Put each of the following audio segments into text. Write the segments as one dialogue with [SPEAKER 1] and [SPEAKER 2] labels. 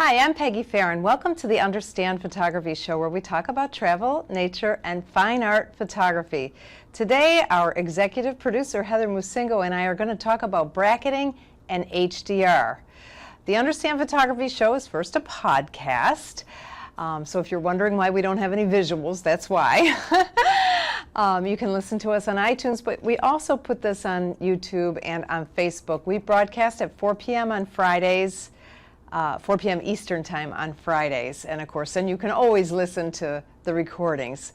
[SPEAKER 1] Hi, I'm Peggy Farren. Welcome to the Understand Photography Show, where we talk about travel, nature, and fine art photography. Today, our executive producer, Heather Musingo, and I are going to talk about bracketing and HDR. The Understand Photography Show is first a podcast, so if you're wondering why we don't have any visuals, that's why. You can listen to us on iTunes, but we also put this on YouTube and on Facebook. We broadcast at 4 p.m. on Fridays. 4 p.m. Eastern Time on Fridays, and of course then you can always listen to the recordings.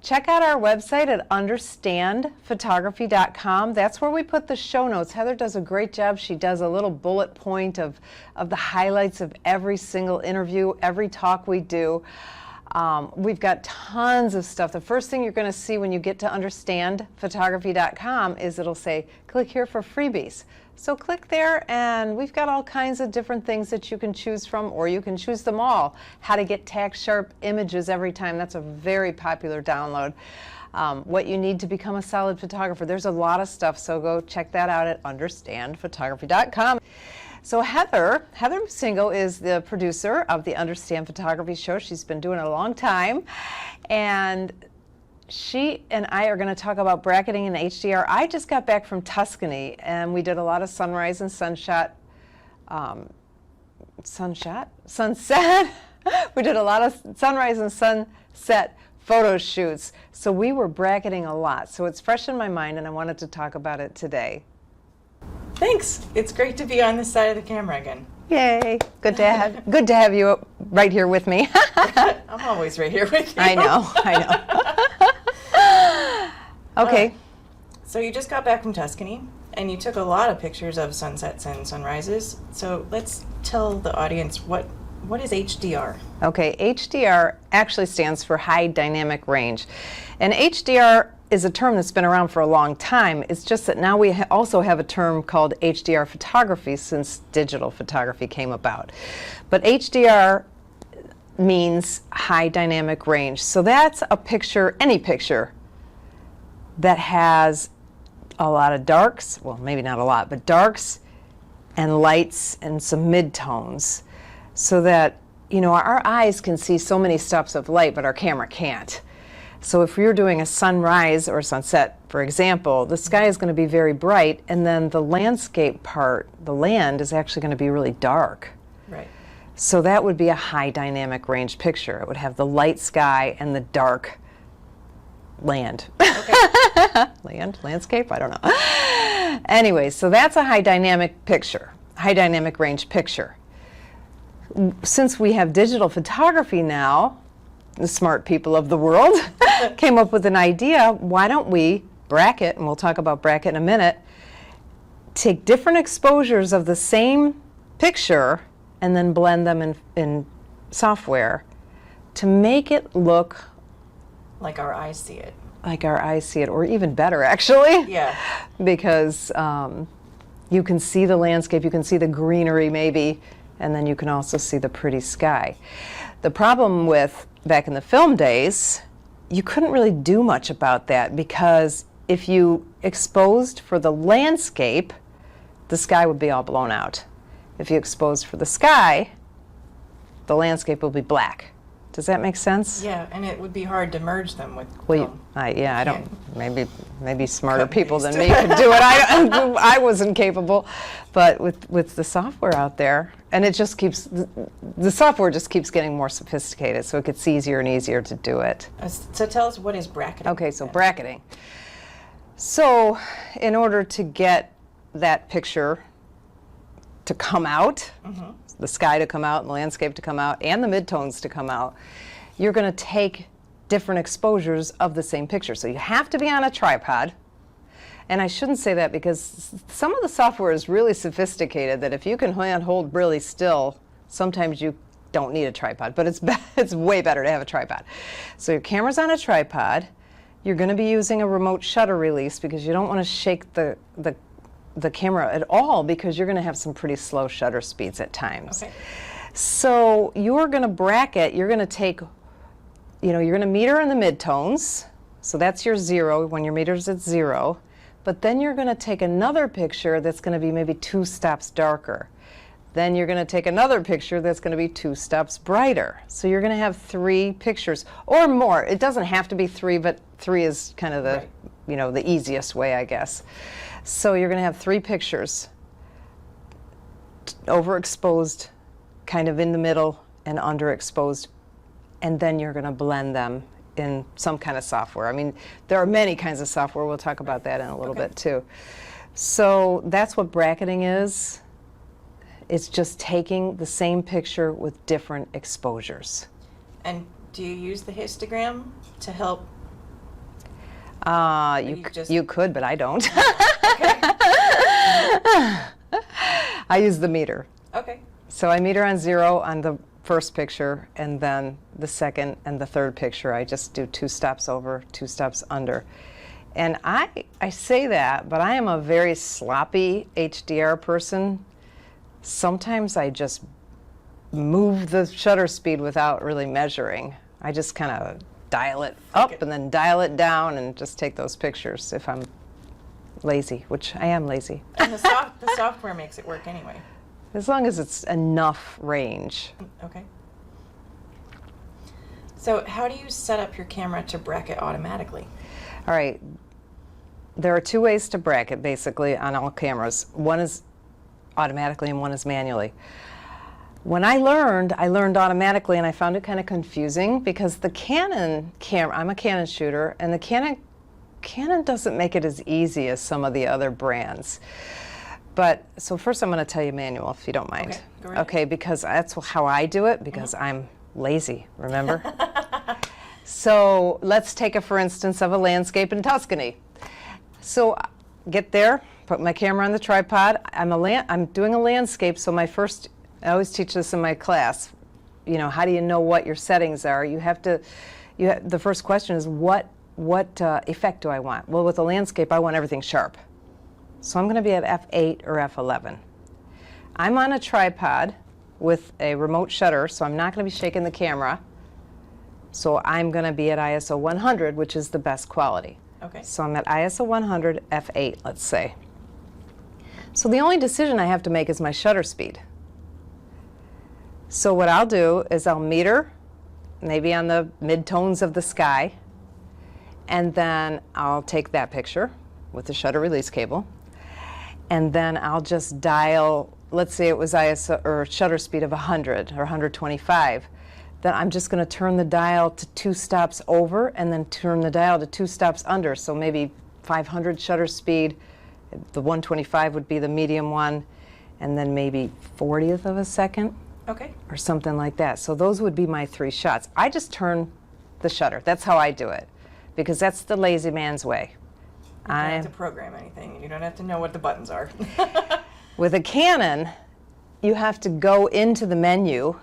[SPEAKER 1] Check out our website at understandphotography.com. That's where we put the show notes. Heather does a great job. She does a little bullet point of the highlights of every single interview, every talk we do. We've got tons of stuff. The first thing you're going to see when you get to understandphotography.com is it'll say click here for freebies. So click there, and we've got all kinds of different things that you can choose from, or you can choose them all. How to get tax sharp images every time. That's a very popular download. What you need to become a solid photographer. There's a lot of stuff, so go check that out at understandphotography.com. So Heather Musingo is the producer of the Understand Photography Show. She's been doing it a long time, and she and I are going to talk about bracketing and HDR. I just got back from Tuscany, and we did a lot of sunrise and sunset. We did a lot of sunrise and sunset photo shoots. So we were bracketing a lot. So it's fresh in my mind, and I wanted to talk about it today.
[SPEAKER 2] Thanks. It's great to be on this side of the camera again.
[SPEAKER 1] Yay! Good to have you right here with me.
[SPEAKER 2] I'm always right here with you.
[SPEAKER 1] I know. Okay.
[SPEAKER 2] So you just got back from Tuscany, and you took a lot of pictures of sunsets and sunrises. So let's tell the audience what is HDR?
[SPEAKER 1] Okay, HDR actually stands for High Dynamic Range, and HDR is a term that's been around for a long time. It's just that now we also have a term called HDR Photography since digital photography came about. But HDR means High Dynamic Range. So that's a picture, any picture, that has a lot of darks, well, maybe not a lot, but darks and lights and some midtones, so that, you know, our eyes can see so many stops of light, but our camera can't. So if you're doing a sunrise or sunset, for example, the sky is going to be very bright, and then the landscape part, the land, is actually going to be really dark.
[SPEAKER 2] Right.
[SPEAKER 1] So that would be a high dynamic range picture. It would have the light sky and the dark land. Okay. Landscape, I don't know. Anyway, so that's a high dynamic picture, high dynamic range picture. Since we have digital photography now, the smart people of the world came up with an idea. Why don't we bracket, and we'll talk about bracket in a minute, take different exposures of the same picture and then blend them in software to make it look
[SPEAKER 2] like our eyes see it.
[SPEAKER 1] Like our eyes see it, or even better, actually.
[SPEAKER 2] Yeah.
[SPEAKER 1] Because you can see the landscape, you can see the greenery maybe, and then you can also see the pretty sky. The problem with, back in the film days, you couldn't really do much about that, because if you exposed for the landscape, the sky would be all blown out. If you exposed for the sky, the landscape will be black. Does that make sense?
[SPEAKER 2] Yeah, and it would be hard to merge them with
[SPEAKER 1] film. I don't. Maybe smarter people than me could do it. I wasn't capable, but with the software out there, and it just keeps, the software just keeps getting more sophisticated, so it gets easier and easier to do it.
[SPEAKER 2] So tell us, what is bracketing?
[SPEAKER 1] Okay, so bracketing. So in order to get that picture to come out, the sky to come out and the landscape to come out and the midtones to come out, you're going to take different exposures of the same picture. So you have to be on a tripod. And I shouldn't say that, because some of the software is really sophisticated that if you can hold really still, sometimes you don't need a tripod, but it's way better to have a tripod. So your camera's on a tripod. You're going to be using a remote shutter release, because you don't want to shake the camera at all, because you're going to have some pretty slow shutter speeds at times. Okay. So you're going to bracket, you're going to take, you're going to meter in the midtones. So that's your 0, when your meter's at 0. But then you're going to take another picture that's going to be maybe 2 stops darker. Then you're going to take another picture that's going to be 2 steps brighter. So you're going to have 3 pictures or more. It doesn't have to be 3, but 3 is kind of the,
[SPEAKER 2] Right.
[SPEAKER 1] the easiest way, I guess. So you're going to have 3 pictures, overexposed, kind of in the middle, and underexposed. And then you're going to blend them in some kind of software. I mean, there are many kinds of software. We'll talk about that in a little bit too. So that's what bracketing is. It's just taking the same picture with different exposures.
[SPEAKER 2] And do you use the histogram to help?
[SPEAKER 1] You could, but I don't.
[SPEAKER 2] Okay.
[SPEAKER 1] I use the meter.
[SPEAKER 2] Okay.
[SPEAKER 1] So I meter on 0 on the first picture, and then the second and the third picture, I just do 2 steps over, 2 steps under. And I say that, but I am a very sloppy HDR person. Sometimes I just move the shutter speed without really measuring. I just kind of dial it up and then dial it down and just take those pictures if I'm lazy, which I am lazy.
[SPEAKER 2] And the software makes it work anyway.
[SPEAKER 1] As long as it's enough range.
[SPEAKER 2] Okay. So how do you set up your camera to bracket automatically?
[SPEAKER 1] All right. There are 2 ways to bracket, basically, on all cameras. One is automatically and one is manually. When I learned automatically, and I found it kind of confusing because the Canon camera, I'm a Canon shooter, and the Canon doesn't make it as easy as some of the other brands. But, so first I'm going to tell you manual, if you don't mind.
[SPEAKER 2] Okay, go right
[SPEAKER 1] Okay, because that's how I do it, because I'm lazy, remember? So let's take a for instance of a landscape in Tuscany. So get there, put my camera on the tripod. I'm doing a landscape, so I always teach this in my class. How do you know what your settings are? The first question is what effect do I want? Well, with a landscape, I want everything sharp. So I'm going to be at f8 or f11. I'm on a tripod with a remote shutter, so I'm not going to be shaking the camera. So I'm going to be at ISO 100, which is the best quality.
[SPEAKER 2] Okay.
[SPEAKER 1] So I'm at ISO 100, f8, let's say. So the only decision I have to make is my shutter speed. So what I'll do is I'll meter, maybe on the mid-tones of the sky, and then I'll take that picture with the shutter release cable, and then I'll just dial, let's say it was ISO or shutter speed of 100 or 125. Then I'm just going to turn the dial to 2 stops over and then turn the dial to 2 stops under. So maybe 500 shutter speed, the 125 would be the medium one, and then maybe 40th of a second.
[SPEAKER 2] Okay.
[SPEAKER 1] Or something like that. So those would be my 3 shots. I just turn the shutter. That's how I do it, because that's the lazy man's way.
[SPEAKER 2] You don't have to program anything. You don't have to know what the buttons are.
[SPEAKER 1] With a Canon, you have to go into the menu,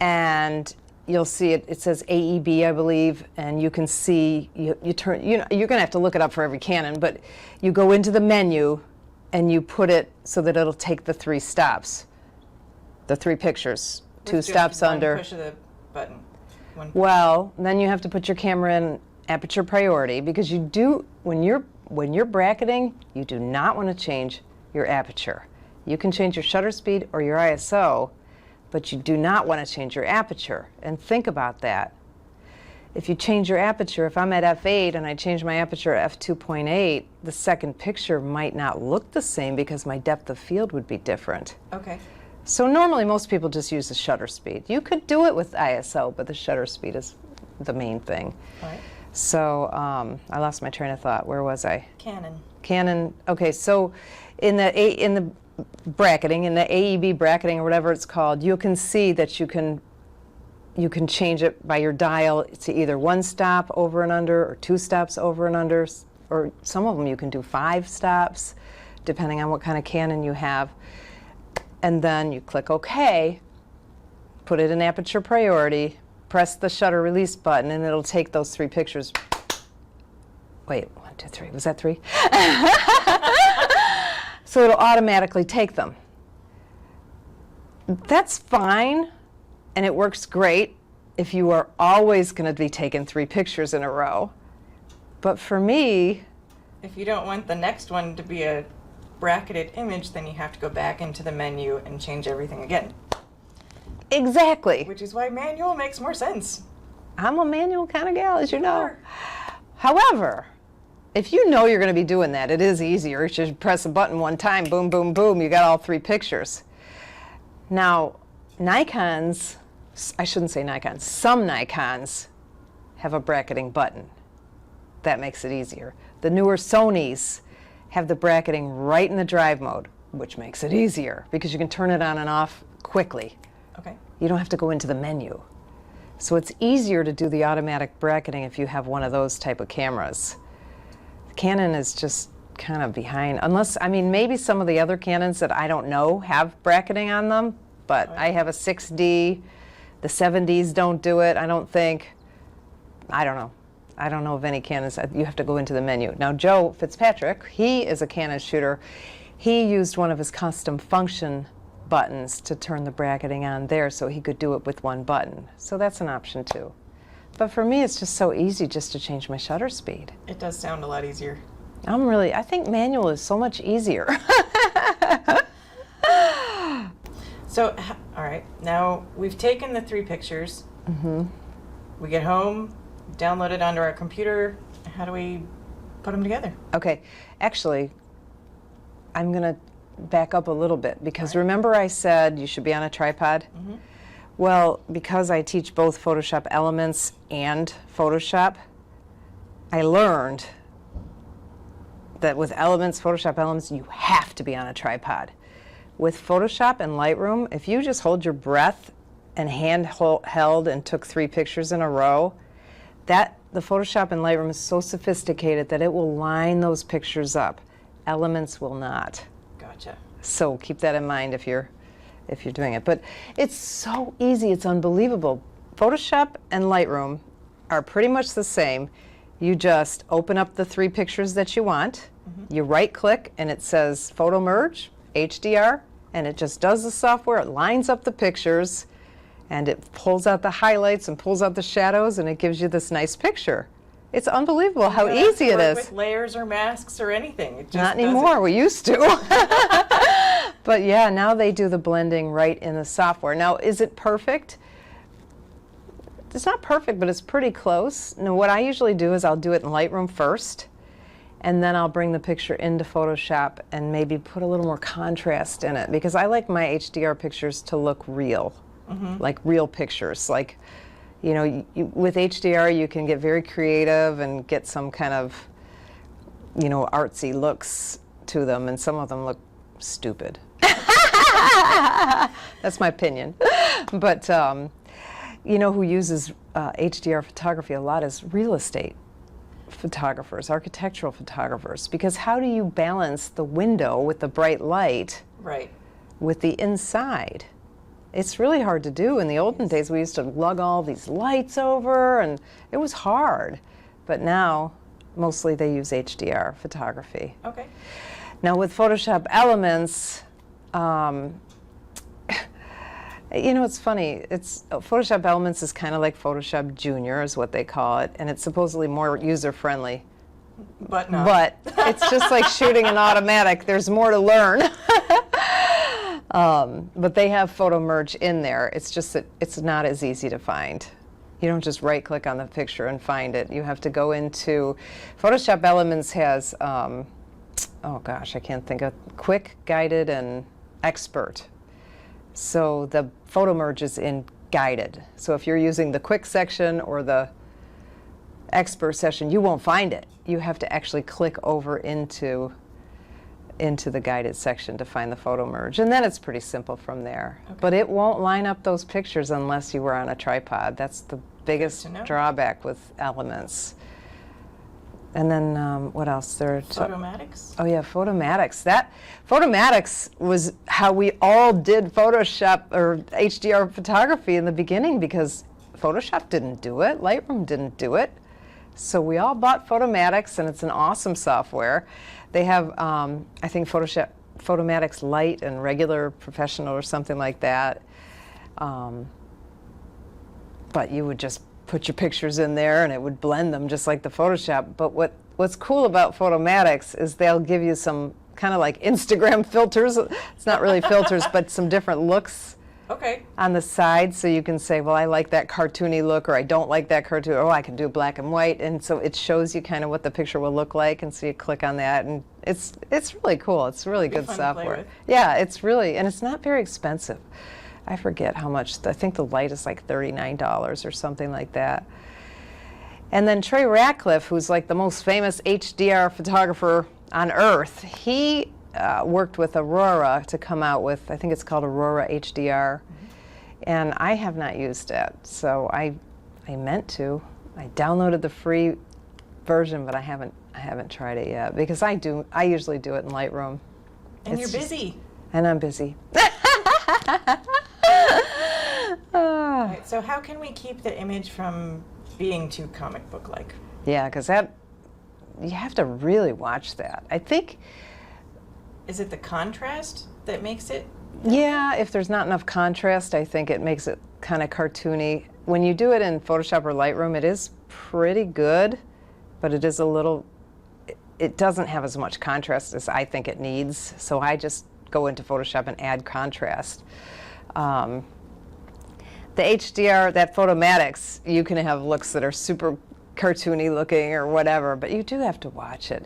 [SPEAKER 1] and you'll see it says AEB, I believe, and you can see, you turn, you're going to have to look it up for every Canon, but you go into the menu and you put it so that it'll take the 3 stops, the 3 pictures, 2 stops under.
[SPEAKER 2] Push of the button.
[SPEAKER 1] Well, then you have to put your camera in aperture priority, because when you're bracketing, you do not want to change your aperture. You can change your shutter speed or your ISO, but you do not want to change your aperture. And think about that. If you change your aperture, if I'm at f8 and I change my aperture at f2.8, the second picture might not look the same because my depth of field would be different.
[SPEAKER 2] Okay.
[SPEAKER 1] So normally most people just use the shutter speed. You could do it with ISO, but the shutter speed is the main thing.
[SPEAKER 2] All right.
[SPEAKER 1] So I lost my train of thought. Where was I?
[SPEAKER 2] Canon.
[SPEAKER 1] Okay, so in the bracketing, in the AEB bracketing or whatever it's called, you can see that you can change it by your dial to either 1 stop over and under or 2 stops over and under, or some of them you can do 5 stops, depending on what kind of Canon you have. And then you click OK, put it in aperture priority, press the shutter release button, and it'll take those 3 pictures. Wait, 1, 2, 3. Was that 3? So it'll automatically take them. That's fine, and it works great if you are always going to be taking 3 pictures in a row. But for me,
[SPEAKER 2] if you don't want the next one to be a bracketed image, then you have to go back into the menu and change everything again.
[SPEAKER 1] Exactly.
[SPEAKER 2] Which is why manual makes more sense.
[SPEAKER 1] I'm a manual kind of gal, as you know.
[SPEAKER 2] are.
[SPEAKER 1] However, if you know you're going to be doing that, it is easier. You just press a button one time, boom, boom, boom, you got all 3 pictures. Now, Nikons, I shouldn't say Nikons, some Nikons have a bracketing button. That makes it easier. The newer Sonys have the bracketing right in the drive mode, which makes it easier because you can turn it on and off quickly.
[SPEAKER 2] Okay.
[SPEAKER 1] You don't have to go into the menu. So it's easier to do the automatic bracketing if you have one of those type of cameras. Canon is just kind of behind, unless, I mean, maybe some of the other Canons that I don't know have bracketing on them, but I have a 6D. The 7Ds don't do it, I don't think. I don't know. I don't know of any Canons. You have to go into the menu. Now, Joe Fitzpatrick, he is a Canon shooter. He used one of his custom function buttons to turn the bracketing on there so he could do it with one button. So that's an option too. But for me, it's just so easy just to change my shutter speed.
[SPEAKER 2] It does sound a lot easier.
[SPEAKER 1] I think manual is so much easier.
[SPEAKER 2] So, all right, now we've taken the 3 pictures.
[SPEAKER 1] Mm-hmm.
[SPEAKER 2] We get home, download it onto our computer. How do we put them together?
[SPEAKER 1] Okay, actually, I'm going to back up a little bit because remember I said you should be on a tripod?
[SPEAKER 2] Mm-hmm.
[SPEAKER 1] Well, because I teach both Photoshop Elements and Photoshop, I learned that with Elements, Photoshop Elements, you have to be on a tripod. With Photoshop and Lightroom, if you just hold your breath and held and took 3 pictures in a row, the Photoshop and Lightroom is so sophisticated that it will line those pictures up. Elements will not.
[SPEAKER 2] Gotcha.
[SPEAKER 1] So keep that in mind if you're doing it. But it's so easy, it's unbelievable. Photoshop and Lightroom are pretty much the same. You just open up the 3 pictures that you want, you right click and it says Photo Merge, HDR, and it just does the software, it lines up the pictures, and it pulls out the highlights and pulls out the shadows, and it gives you this nice picture. It's unbelievable how
[SPEAKER 2] You don't have
[SPEAKER 1] easy
[SPEAKER 2] to
[SPEAKER 1] it
[SPEAKER 2] work
[SPEAKER 1] is.
[SPEAKER 2] with layers or masks or anything. It just
[SPEAKER 1] Not
[SPEAKER 2] does
[SPEAKER 1] anymore,
[SPEAKER 2] it.
[SPEAKER 1] we used to. But yeah, now they do the blending right in the software. Now, is it perfect? It's not perfect, but it's pretty close. Now, what I usually do is I'll do it in Lightroom first, and then I'll bring the picture into Photoshop and maybe put a little more contrast in it, because I like my HDR pictures to look real, like real pictures. Like, you know, with HDR you can get very creative and get some kind of, you know, artsy looks to them, and some of them look stupid. That's my opinion. But you know who uses HDR photography a lot is real estate photographers, architectural photographers, because how do you balance the window with the bright light with the inside? It's really hard to do. In the olden days, we used to lug all these lights over, and it was hard. But now, mostly they use HDR photography.
[SPEAKER 2] Okay.
[SPEAKER 1] Now with Photoshop Elements, you know, it's funny. Photoshop Elements is kind of like Photoshop Junior is what they call it, and it's supposedly more user-friendly.
[SPEAKER 2] But no.
[SPEAKER 1] But it's just like shooting an automatic. There's more to learn. But they have Photo Merge in there. It's just that it's not as easy to find. You don't just right-click on the picture and find it. You have to go into Photoshop Elements has, oh gosh, I can't think of, Quick, Guided, and Expert. So the Photo Merge is in Guided. So if you're using the Quick section or the Expert section, you won't find it. You have to actually click over into the Guided section to find the Photo Merge. And then it's pretty simple from there. Okay. But it won't line up those pictures unless you were on a tripod. That's the biggest drawback with Elements. And then what else?
[SPEAKER 2] Photomatics?
[SPEAKER 1] Oh yeah, Photomatics. Photomatics was how we all did Photoshop or HDR photography in the beginning, because Photoshop didn't do it, Lightroom didn't do it. So we all bought Photomatics, and it's an awesome software. They have, I think, Photomatics Lite and regular professional or something like that. But you would just put your pictures in there and it would blend them just like the Photoshop. But what's cool about Photomatics is they'll give you some kind of like Instagram filters. It's not really filters, but some different looks
[SPEAKER 2] Okay.
[SPEAKER 1] on the side, so you can say, well, I like that cartoony look, or I don't like that cartoon, or I can do black and white, and so it shows you kind of what the picture will look like, and so you click on that, and it's really cool. It's really good
[SPEAKER 2] fun to play
[SPEAKER 1] software.
[SPEAKER 2] with.
[SPEAKER 1] Yeah, it's really, and it's not very expensive. I forget how much. I think the light is like $39 or something like that. And then Trey Ratcliffe, who's like the most famous HDR photographer on earth, he worked with Aurora to come out with, I think it's called Aurora HDR, and I have not used it, so I meant to. I downloaded the free version, but I haven't tried it yet, because I usually do it in Lightroom.
[SPEAKER 2] And
[SPEAKER 1] It's
[SPEAKER 2] you're
[SPEAKER 1] just-
[SPEAKER 2] busy.
[SPEAKER 1] and I'm busy.
[SPEAKER 2] All right, so how can we keep the image from being too comic book like?
[SPEAKER 1] Yeah, because you have to really watch that. I think,
[SPEAKER 2] Is it the contrast that makes it?
[SPEAKER 1] yeah, if there's not enough contrast, I think it makes it kind of cartoony. When you do it in Photoshop or Lightroom, it is pretty good, but it is a little, it doesn't have as much contrast as I think it needs, so I just go into Photoshop and add contrast. The HDR, that Photomatics, you can have looks that are super cartoony looking or whatever, but you do have to watch it.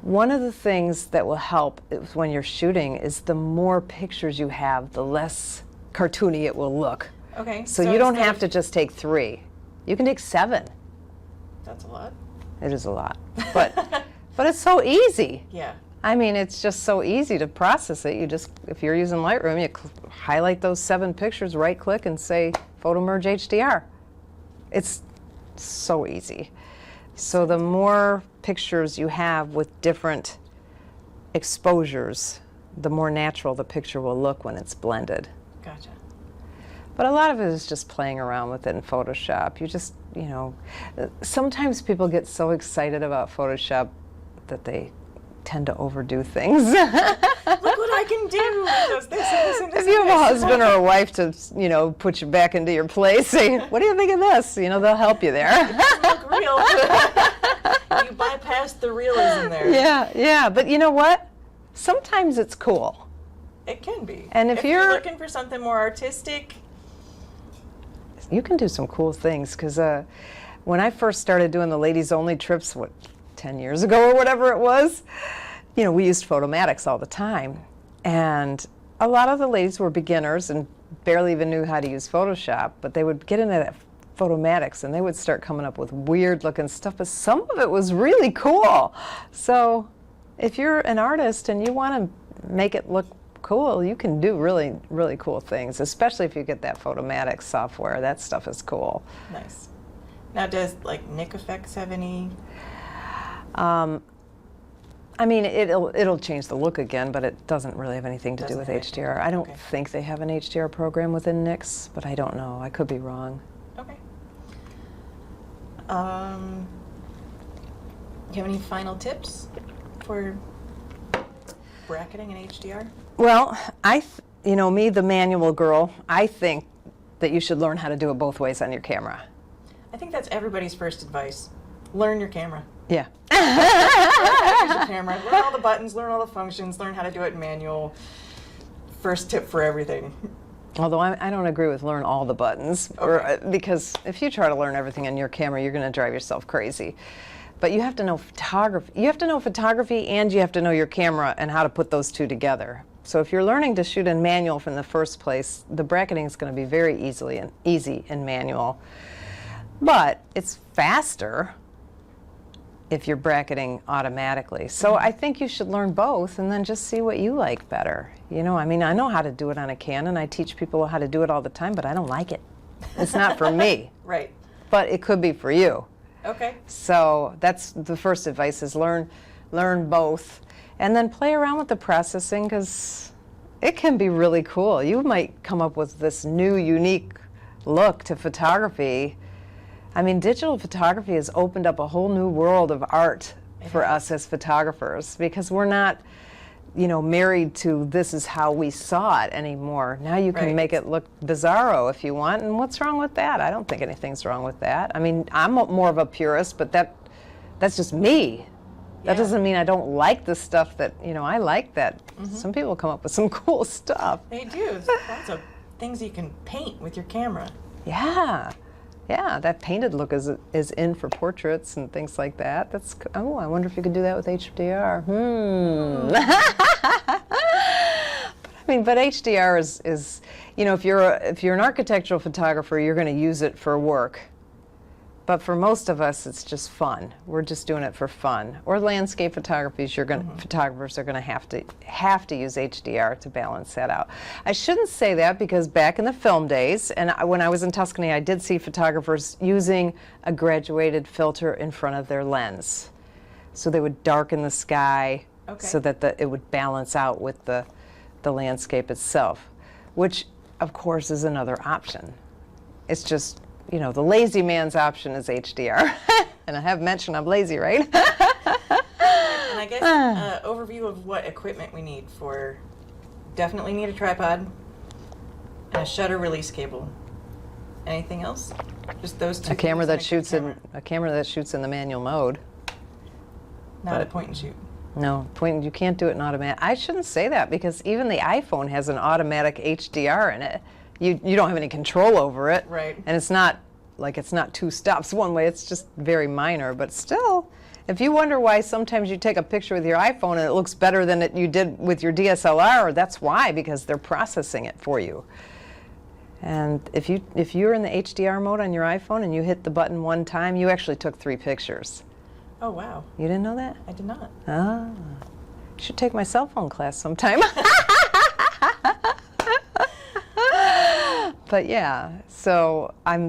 [SPEAKER 1] One of the things that will help when you're shooting is the more pictures you have, the less cartoony it will look.
[SPEAKER 2] Okay.
[SPEAKER 1] So you don't
[SPEAKER 2] instead
[SPEAKER 1] have
[SPEAKER 2] of-
[SPEAKER 1] to just take 3. You can take 7.
[SPEAKER 2] That's a lot.
[SPEAKER 1] It is a lot, but it's so easy.
[SPEAKER 2] Yeah.
[SPEAKER 1] I mean, it's just so easy to process it. You just, if you're using Lightroom, you highlight those 7 pictures, right click and say Photo Merge HDR. It's so easy. So the more pictures you have with different exposures, the more natural the picture will look when it's blended.
[SPEAKER 2] Gotcha.
[SPEAKER 1] But a lot of it is just playing around with it in Photoshop. You just, sometimes people get so excited about Photoshop that they tend to overdo things.
[SPEAKER 2] Look what I can do! It does this and this and this
[SPEAKER 1] If you
[SPEAKER 2] and
[SPEAKER 1] have a
[SPEAKER 2] this.
[SPEAKER 1] husband or a wife to, put you back into your place, say, what do you think of this? They'll help you there.
[SPEAKER 2] Look real. You bypassed the realism there.
[SPEAKER 1] Yeah, but you know what? Sometimes it's cool.
[SPEAKER 2] It can be.
[SPEAKER 1] And if
[SPEAKER 2] you're
[SPEAKER 1] you're-
[SPEAKER 2] looking for something more artistic,
[SPEAKER 1] You can do some cool things, because when I first started doing the ladies only trips, 10 years ago or whatever it was, we used Photomatics all the time. And a lot of the ladies were beginners and barely even knew how to use Photoshop, but they would get into Photomatics and they would start coming up with weird looking stuff, but some of it was really cool. So if you're an artist and you want to make it look cool, you can do really, really cool things, especially if you get that Photomatics software. That stuff is cool.
[SPEAKER 2] nice. Now, does Nick Effects have any?
[SPEAKER 1] I mean, it'll change the look again, but it doesn't really have anything to do
[SPEAKER 2] Doesn't
[SPEAKER 1] with
[SPEAKER 2] have anything.
[SPEAKER 1] HDR. I don't
[SPEAKER 2] Okay.
[SPEAKER 1] think they have an HDR program within NYX, but I don't know. I could be wrong.
[SPEAKER 2] Okay. Do you have any final tips for bracketing in HDR?
[SPEAKER 1] Well, me, the manual girl, I think that you should learn how to do it both ways on your camera.
[SPEAKER 2] I think that's everybody's first advice. Learn your camera.
[SPEAKER 1] Yeah.
[SPEAKER 2] Use your camera. Learn all the buttons, learn all the functions, learn how to do it in manual. First tip for everything.
[SPEAKER 1] Although I don't agree with learn all the buttons,
[SPEAKER 2] Okay.
[SPEAKER 1] because if you try to learn everything on your camera, you're going to drive yourself crazy. But you have to know photography. You have to know photography, and you have to know your camera and how to put those two together. So if you're learning to shoot in manual from the first place, the bracketing is going to be very easy in manual. But it's faster if you're bracketing automatically. So I think you should learn both and then just see what you like better. I know how to do it on a Canon. I teach people how to do it all the time, but I don't like it. It's not for me,
[SPEAKER 2] Right.
[SPEAKER 1] but it could be for you.
[SPEAKER 2] Okay.
[SPEAKER 1] So that's the first advice, is learn both, and then play around with the processing, because it can be really cool. You might come up with this new, unique look to photography. I mean, digital photography has opened up a whole new world of art for us as photographers, because we're not, married to this is how we saw it anymore. Now you can
[SPEAKER 2] Right.
[SPEAKER 1] make it look bizarro if you want, and what's wrong with that? I don't think anything's wrong with that. I mean, I'm more of a purist, but that's just me. That doesn't mean I don't like the stuff that, you know, I like that. Some people come up with some cool stuff.
[SPEAKER 2] They do. There's lots of things you can paint with your camera.
[SPEAKER 1] Yeah. Yeah, that painted look is in for portraits and things like that. Oh, I wonder if you could do that with HDR. But HDR is, you know, if you're an architectural photographer, you're going to use it for work. But for most of us, it's just fun. We're just doing it for fun. Or landscape photographers, photographers are going to have to use HDR to balance that out. I shouldn't say that because back in the film days, and when I was in Tuscany, I did see photographers using a graduated filter in front of their lens. So they would darken the sky so that it would balance out with the landscape itself, which of course is another option. It's just, you know, the lazy man's option is HDR. And I have mentioned I'm lazy, right?
[SPEAKER 2] And I guess overview of what equipment we need for, definitely need a tripod and a shutter release cable. Anything else? Just those two.
[SPEAKER 1] A camera that shoots in the manual mode.
[SPEAKER 2] Not a point and shoot.
[SPEAKER 1] No, you can't do it in automatic. I shouldn't say that because even the iPhone has an automatic HDR in it. You don't have any control over it.
[SPEAKER 2] Right.
[SPEAKER 1] And it's not two stops one way, it's just very minor, but still, if you wonder why sometimes you take a picture with your iPhone and it looks better than you did with your DSLR, that's why, because they're processing it for you. And if you're in the HDR mode on your iPhone and you hit the button one time, you actually took 3 pictures.
[SPEAKER 2] Oh, wow.
[SPEAKER 1] You didn't know that?
[SPEAKER 2] I did not.
[SPEAKER 1] Ah. You should take my cell phone class sometime. But yeah, so I am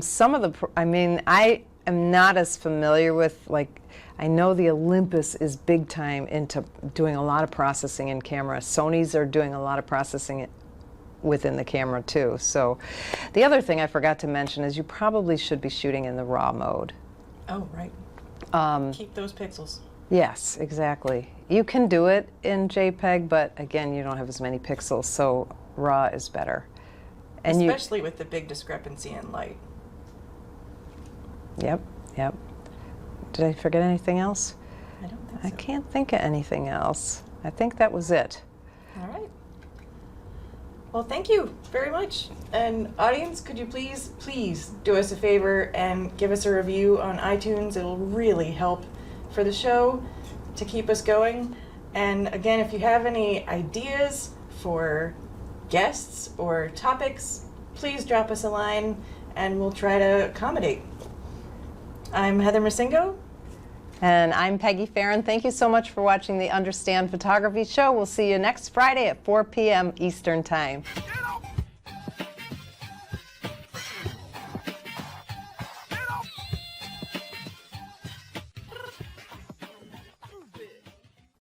[SPEAKER 1] not as familiar with, like, I know the Olympus is big time into doing a lot of processing in camera. Sony's are doing a lot of processing within the camera too. So the other thing I forgot to mention is you probably should be shooting in the RAW mode.
[SPEAKER 2] Oh, right. Keep those pixels.
[SPEAKER 1] Yes, exactly. You can do it in JPEG, but again, you don't have as many pixels, so RAW is better. And
[SPEAKER 2] especially with the big discrepancy in light.
[SPEAKER 1] Yep. Did I forget anything else?
[SPEAKER 2] I don't think so.
[SPEAKER 1] I can't think of anything else. I think that was it.
[SPEAKER 2] All right. Well, thank you very much. And audience, could you please do us a favor and give us a review on iTunes? It'll really help for the show to keep us going. And again, if you have any ideas for guests or topics, please drop us a line and we'll try to accommodate. I'm Heather Musingo.
[SPEAKER 1] And I'm Peggy Farren. Thank you so much for watching the Understand Photography Show. We'll see you next Friday at 4 p.m. Eastern Time.